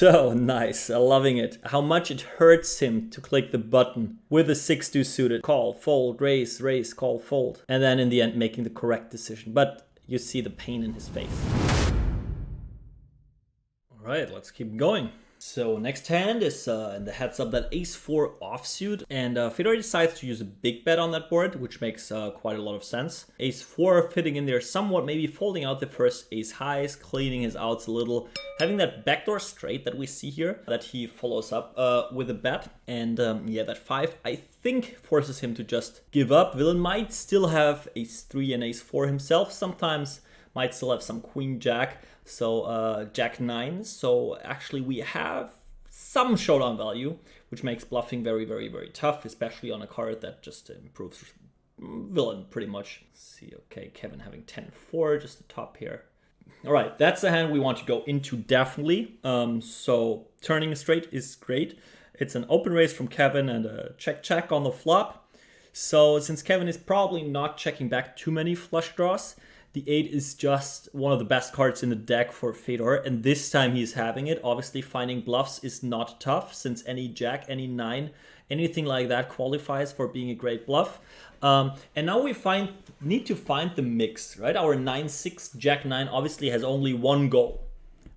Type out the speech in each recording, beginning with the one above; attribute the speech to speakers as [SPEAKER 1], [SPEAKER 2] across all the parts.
[SPEAKER 1] So nice, loving it. How much it hurts him to click the button with a 6-2 suited. Call, fold, raise, raise, call, fold. And then in the end making the correct decision. But you see the pain in his face. All right, let's keep going. So next hand is in the heads up that ace-4 offsuit, and Fedor decides to use a big bet on that board, which makes quite a lot of sense. Ace-4 fitting in there somewhat, maybe folding out the first ace-highs, cleaning his outs a little, having that backdoor straight that we see here that he follows up with a bet. And yeah, that 5 I think forces him to just give up. Villain might still have ace-3 and ace-4 himself sometimes, might still have some queen-jack. So jack-9, so actually we have some showdown value, which makes bluffing very, very, very tough, especially on a card that just improves villain pretty much. Let's see, okay, Kevin having 10-4, just the top here. All right, that's the hand we want to go into definitely. So turning straight is great. It's an open raise from Kevin and a check on the flop. So since Kevin is probably not checking back too many flush draws, the 8 is just one of the best cards in the deck for Fedor, and this time he's having it. Obviously, finding bluffs is not tough, since any jack, any 9, anything like that qualifies for being a great bluff. And now we need to find the mix, right? Our 9-6 jack-9 obviously has only one goal,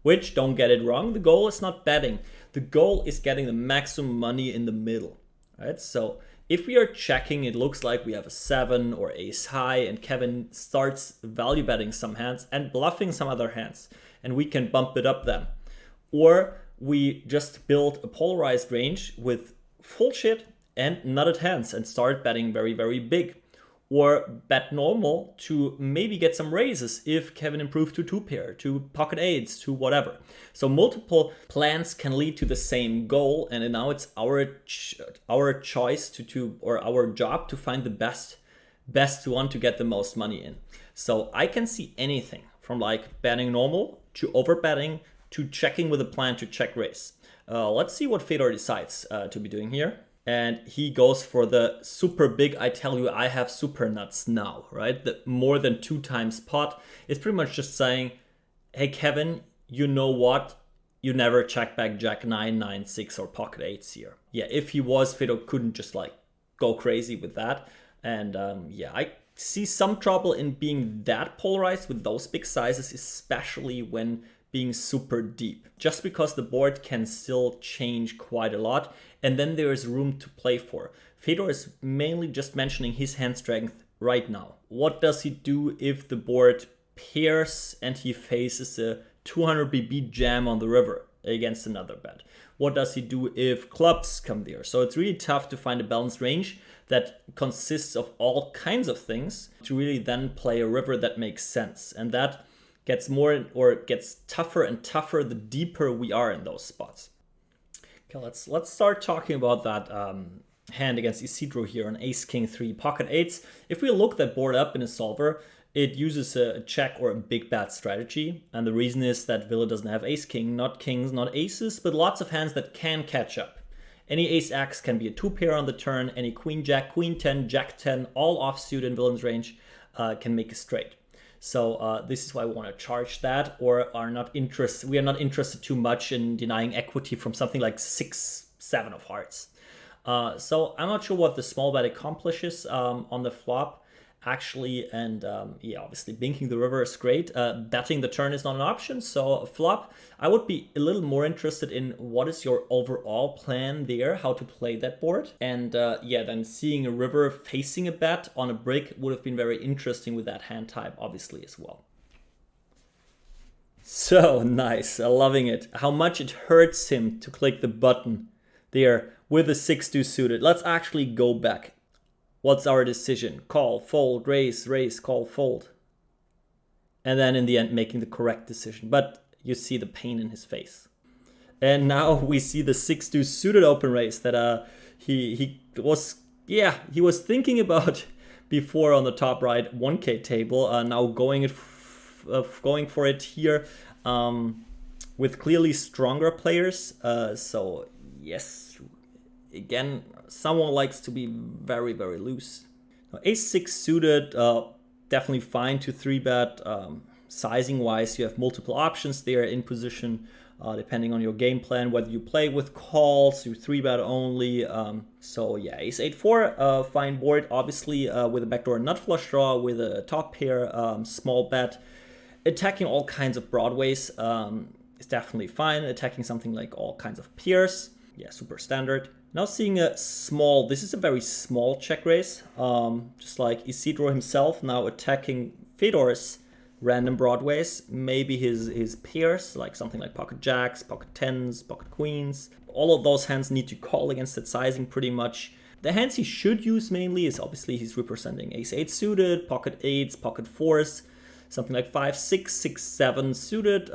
[SPEAKER 1] which, don't get it wrong, the goal is not betting. The goal is getting the maximum money in the middle, right? So if we are checking, it looks like we have a 7 or ace high, and Kevin starts value betting some hands and bluffing some other hands, and we can bump it up then. Or we just build a polarized range with full shit and nutted hands and start betting very, very big. Or bet normal to maybe get some raises if Kevin improved to 2-pair, to pocket 8s, to whatever. So multiple plans can lead to the same goal, and now it's our choice or our job to find the best one to get the most money in. So I can see anything from like betting normal to over betting to checking with a plan to check raise. Let's see what Fedor decides to be doing here. And he goes for the super big, I tell you, I have super nuts now, right? The more than 2 times pot. It's pretty much just saying, hey, Kevin, you know what? You never check back jack 9, 9, 6 or pocket 8s here. Yeah, if he was, Fedor couldn't just like go crazy with that. And yeah, I see some trouble in being that polarized with those big sizes, especially when being super deep, just because the board can still change quite a lot, and then there is room to play for. Fedor is mainly just mentioning his hand strength right now. What does he do if the board pairs and he faces a 200 BB jam on the river against another bet? What does he do if clubs come there? So it's really tough to find a balanced range that consists of all kinds of things to really then play a river that makes sense, and that gets gets tougher and tougher the deeper we are in those spots. Okay, let's start talking about that hand against Isidro here on ace king 3 pocket 8s. If we look that board up in a solver, it uses a check or a big bet strategy, and the reason is that Villa doesn't have ace king, not kings, not aces, but lots of hands that can catch up. Any ace x can be a 2-pair on the turn, any queen jack, queen 10, jack 10, all offsuit in Villain's range can make a straight. So this is why we want to charge that, or we are not interested too much in denying equity from something like 6, 7 of hearts. So I'm not sure what the small bet accomplishes on the flop actually, and yeah, obviously binking the river is great. Betting the turn is not an option, so flop, I would be a little more interested in what is your overall plan there, how to play that board. And yeah, then seeing a river facing a bet on a brick would have been very interesting with that hand type, obviously, as well. So nice, loving it. How much it hurts him to click the button there with a 6-2 suited. Let's actually go back. What's our decision? Call, fold, raise, raise, call, fold. And then in the end making the correct decision. But you see the pain in his face. And now we see the 6-2 suited open raise that he was thinking about before on the top right 1K table. Now going for it here with clearly stronger players. So yes, again, someone likes to be very, very loose. Now, ace-6 suited, definitely fine to 3-bet. Sizing-wise, you have multiple options there in position. depending on your game plan, whether you play with calls, you 3-bet only. So yeah, ace 8-4, fine board, obviously with a backdoor nut flush draw, with a top pair, small bet. Attacking all kinds of broadways is definitely fine. Attacking something like all kinds of pairs, yeah, super standard. Now seeing a small, this is a very small check raise, just like Isidro himself, now attacking Fedor's random broadways, maybe his pairs, like something like pocket jacks, pocket tens, pocket queens. All of those hands need to call against that sizing pretty much. The hands he should use mainly is obviously he's representing ace 8 suited, pocket 8s, pocket 4s, something like 5, 6, 6, 7 suited.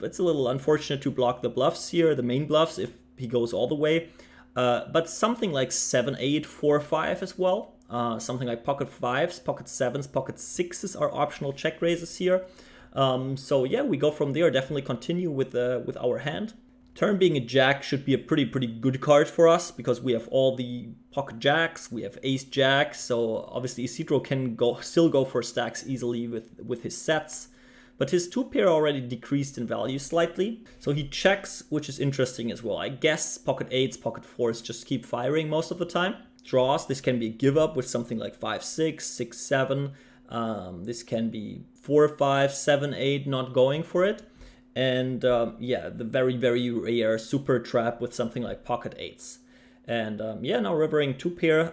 [SPEAKER 1] It's a little unfortunate to block the bluffs here, the main bluffs, if he goes all the way. But something like 7, 8, 4, 5 as well. Something like pocket 5s, pocket 7s, pocket 6s are optional check raises here. So yeah, we go from there. Definitely continue with our hand. Turn being a jack should be a pretty good card for us because we have all the pocket jacks, we have ace jacks. So obviously Isidro can still go for stacks easily with his sets. But his 2-pair already decreased in value slightly. So he checks, which is interesting as well. I guess pocket 8s, pocket 4s just keep firing most of the time. Draws, this can be a give up with something like 5, 6, 6, 7. This can be 4, 5, 7, 8 not going for it. And yeah, the very rare super trap with something like pocket 8s. And yeah, now rivering 2-pair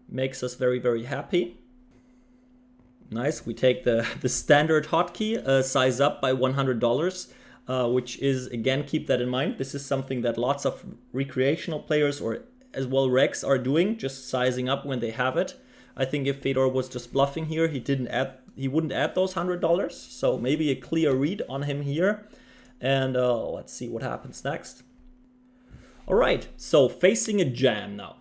[SPEAKER 1] makes us very happy. Nice, we take the standard hotkey, size up by $100, which is, again, keep that in mind. This is something that lots of recreational players or as well regs are doing, just sizing up when they have it. I think if Fedor was just bluffing here, he wouldn't add those $100. So maybe a clear read on him here. And let's see what happens next. All right, so facing a jam now.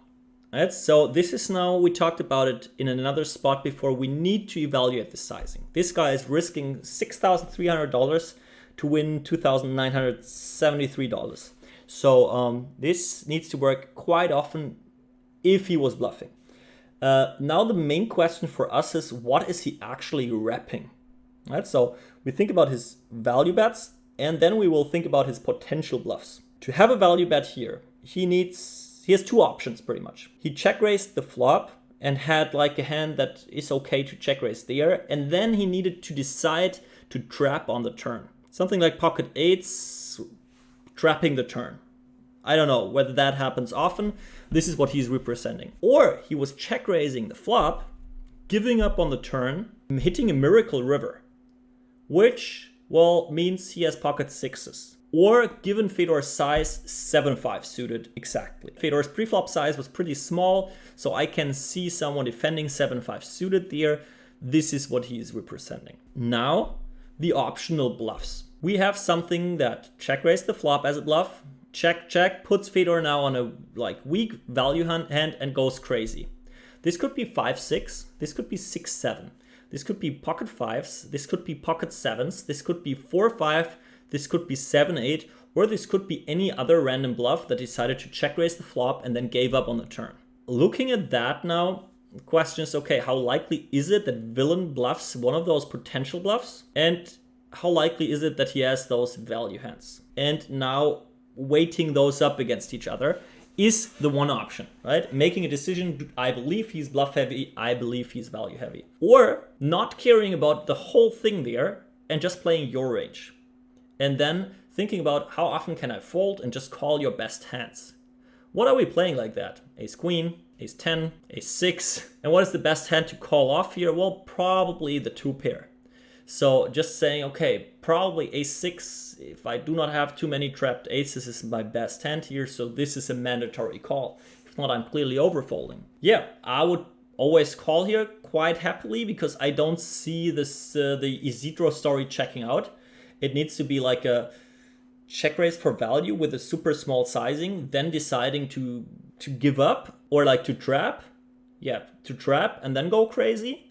[SPEAKER 1] Right, so this is now, we talked about it in another spot before, we need to evaluate the sizing. This guy is risking $6,300 to win $2,973. So this needs to work quite often if he was bluffing. Now the main question for us is, what is he actually repping? Right, so we think about his value bets, and then we will think about his potential bluffs. To have a value bet here, he has two options pretty much. He check raised the flop and had like a hand that is okay to check raise there, and then he needed to decide to trap on the turn. Something like pocket 8s trapping the turn. I don't know whether that happens often. This is what he's representing. Or he was check raising the flop, giving up on the turn, hitting a miracle river, which, well, means he has pocket 6s. Or, given Fedor's size, 7-5 suited exactly. Fedor's preflop size was pretty small, so I can see someone defending 7-5 suited there. This is what he is representing. Now, the optional bluffs. We have something that check raised the flop as a bluff, check, puts Fedor now on a weak value hand and goes crazy. This could be 5-6, this could be 6-7, this could be pocket 5s, this could be pocket 7s, this could be 4-5, this could be 7-8, or this could be any other random bluff that decided to check raise the flop and then gave up on the turn. Looking at that now, the question is, okay, how likely is it that villain bluffs one of those potential bluffs? And how likely is it that he has those value hands? And now weighting those up against each other is the one option, right? Making a decision, I believe he's bluff heavy, I believe he's value heavy. Or not caring about the whole thing there and just playing your range. And then thinking about how often can I fold and just call your best hands. What are we playing like that? Ace queen, ace 10, ace 6. And what is the best hand to call off here? Well, probably the 2-pair. So just saying, okay, probably ace 6. If I do not have too many trapped aces, is my best hand here. So this is a mandatory call. If not, I'm clearly overfolding. Yeah, I would always call here quite happily because I don't see this the Isidro story checking out. It needs to be like a check raise for value with a super small sizing, then deciding to give up or like to trap. Yeah, to trap and then go crazy.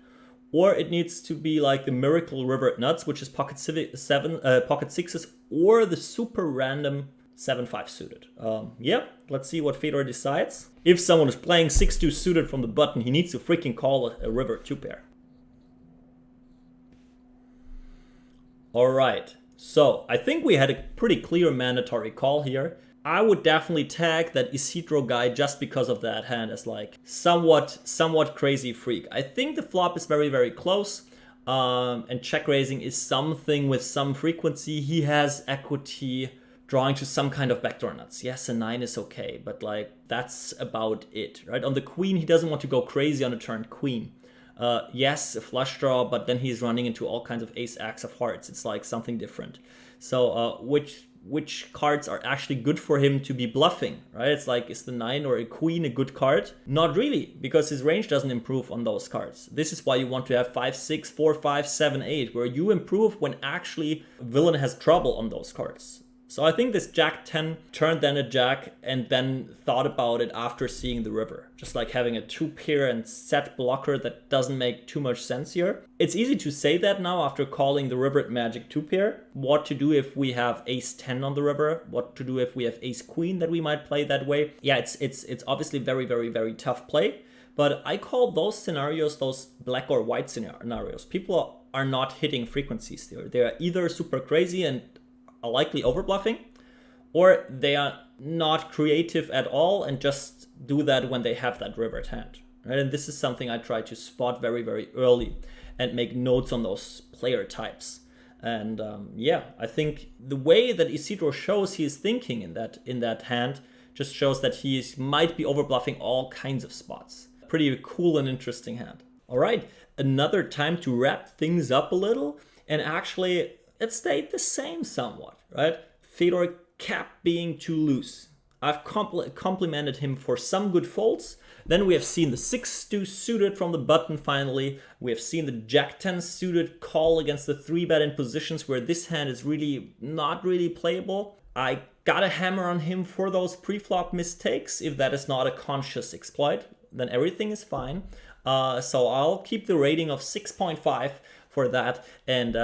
[SPEAKER 1] Or it needs to be like the miracle river nuts, which is pocket 6s, or the super random 7-5 suited. Yeah, let's see what Fedor decides. If someone is playing 6-2 suited from the button, he needs to freaking call a river 2-pair. All right, So I think we had a pretty clear mandatory call here. I would definitely tag that Isidro guy just because of that hand as like somewhat crazy freak. I think the flop is very, very close. And check raising is something with some frequency. He has equity drawing to some kind of backdoor nuts. Yes, a 9 is okay, but like that's about it, right? On the queen, he doesn't want to go crazy on the turn queen. Yes, a flush draw, but then he's running into all kinds of ace-x of hearts. It's like something different. So which cards are actually good for him to be bluffing, right? It's like, is the 9 or a queen a good card? Not really, because his range doesn't improve on those cards. This is why you want to have 5, 6, 4, 5, 7, 8, where you improve when actually villain has trouble on those cards. So I think this Jack 10 turned then a Jack and then thought about it after seeing the river. Just like having a 2-pair and set blocker that doesn't make too much sense here. It's easy to say that now after calling the river at Magic 2-pair. What to do if we have Ace 10 on the river? What to do if we have Ace Queen that we might play that way? Yeah, it's obviously very, very, very tough play. But I call those scenarios, those black or white scenarios. People are not hitting frequencies there. They are either super crazy and are likely overbluffing, or they are not creative at all and just do that when they have that river at hand. Right? And this is something I try to spot very, very early and make notes on those player types. And yeah, I think the way that Isidro shows he is thinking in that hand just shows that he might be overbluffing all kinds of spots. Pretty cool and interesting hand. All right, another time to wrap things up a little, and actually it stayed the same somewhat, right? Fedor kept being too loose. I've complimented him for some good folds. Then we have seen the 6-2 suited from the button finally. We have seen the Jack 10 suited call against the 3-bet in positions where this hand is really not really playable. I got a hammer on him for those pre-flop mistakes. If that is not a conscious exploit, then everything is fine. So I'll keep the rating of 6.5 for that. And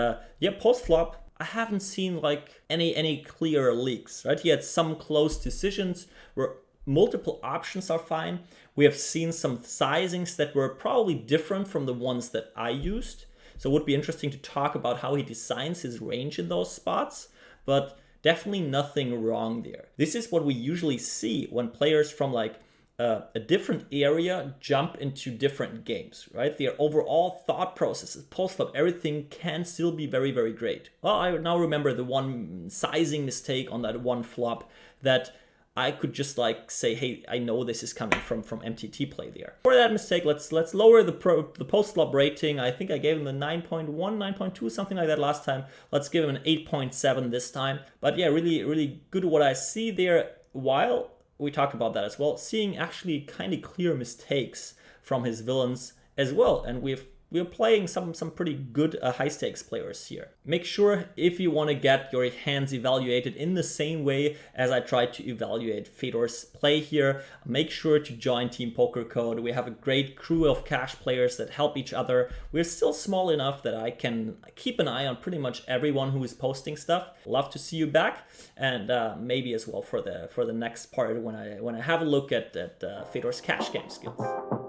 [SPEAKER 1] yeah, post-flop, I haven't seen like any clear leaks, right? He had some close decisions where multiple options are fine. We have seen some sizings that were probably different from the ones that I used. So it would be interesting to talk about how he designs his range in those spots, but definitely nothing wrong there. This is what we usually see when players from like a different area jump into different games, right? Their overall thought processes, post-flop, everything can still be very, very great. Well, I now remember the one sizing mistake on that one flop that I could just like say, hey, I know this is coming from MTT play there. For that mistake, let's lower the post-flop rating. I think I gave him a 9.1, 9.2, something like that last time. Let's give him an 8.7 this time. But yeah, really, really good what I see there, while we talked about that as well, seeing actually kind of clear mistakes from his villains as well. And we're playing some pretty good high stakes players here. Make sure if you want to get your hands evaluated in the same way as I tried to evaluate Fedor's play here, make sure to join Team Poker Code. We have a great crew of cash players that help each other. We're still small enough that I can keep an eye on pretty much everyone who is posting stuff. Love to see you back, and maybe as well for the next part when I have a look at Fedor's cash game skills.